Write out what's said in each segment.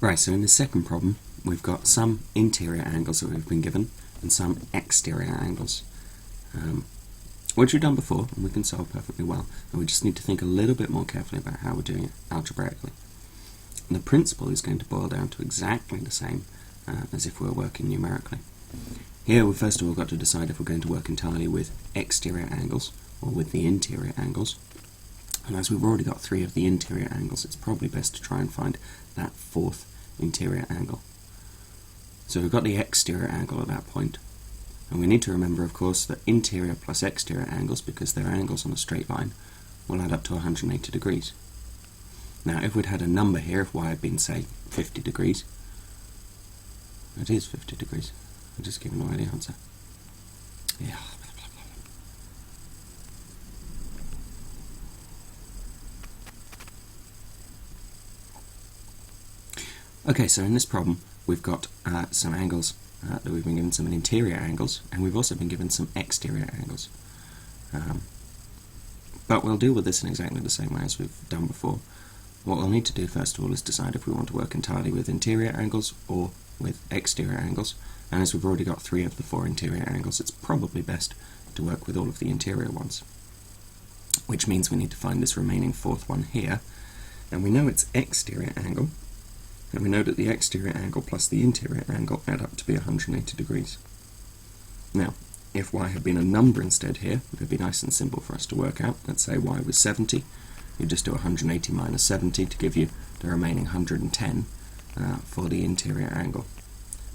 Right, so in the second problem, we've got some interior angles that we've been given and some exterior angles, which we've done before and we can solve perfectly well. And we just need to think a little bit more carefully about how we're doing it algebraically. And the principle is going to boil down to exactly the same as if we were working numerically. Here we've first of all got to decide if we're going to work entirely with exterior angles or with the interior angles. And as we've already got three of the interior angles, it's probably best to try and find that fourth interior angle. So we've got the exterior angle at that point. And we need to remember, of course, that interior plus exterior angles, because they're angles on a straight line, will add up to 180 degrees. Now, if we'd had a number here, if y had been, say, 50 degrees, it is 50 degrees. I'm just giving away the answer. Yeah. Okay, so in this problem we've got some angles that we've been given some interior angles, and we've also been given some exterior angles. But we'll deal with this in exactly the same way as we've done before. What we'll need to do first of all is decide if we want to work entirely with interior angles or with exterior angles, and as we've already got three of the four interior angles, it's probably best to work with all of the interior ones. Which means we need to find this remaining fourth one here, and we know its exterior angle, and we know that the exterior angle plus the interior angle add up to be 180 degrees. Now, if y had been a number instead here, it would be nice and simple for us to work out. Let's say y was 70. You just do 180 minus 70 to give you the remaining 110 for the interior angle.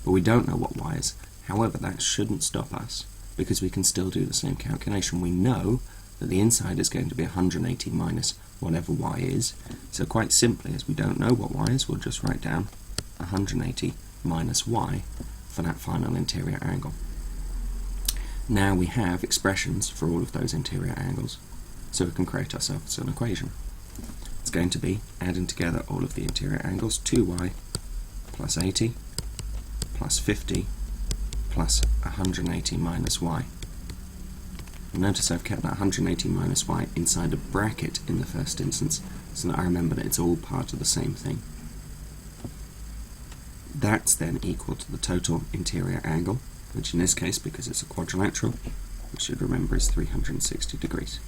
But we don't know what y is. However, that shouldn't stop us, because we can still do the same calculation. We know that the inside is going to be 180 minus whatever y is. So quite simply, as we don't know what y is, we'll just write down 180 minus y for that final interior angle. Now we have expressions for all of those interior angles, so we can create ourselves an equation. It's going to be adding together all of the interior angles, 2y plus 80 plus 50 plus 180 minus y. And notice I've kept that 180 minus y inside a bracket in the first instance, so that I remember that it's all part of the same thing. That's then equal to the total interior angle, which in this case, because it's a quadrilateral, we should remember is 360 degrees.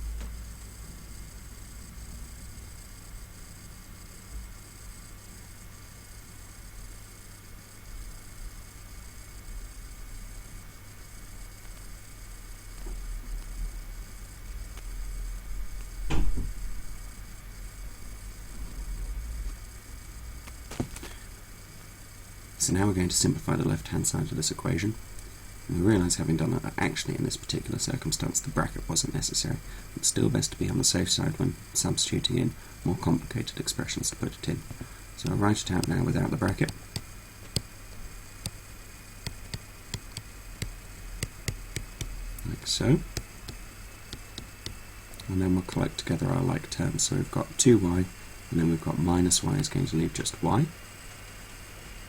So now we're going to simplify the left-hand side of this equation. And we realise, having done that, actually in this particular circumstance the bracket wasn't necessary. It's still best to be on the safe side when substituting in more complicated expressions to put it in. So I'll write it out now without the bracket. Like so. And then we'll collect together our like terms. So we've got 2y, and then we've got minus y is going to leave just y.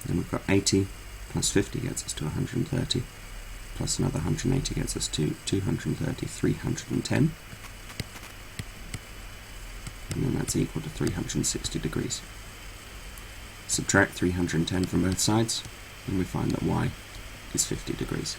Then we've got 80 plus 50 gets us to 130, plus another 180 gets us to 230, 310, and then that's equal to 360 degrees. Subtract 310 from both sides, and we find that y is 50 degrees.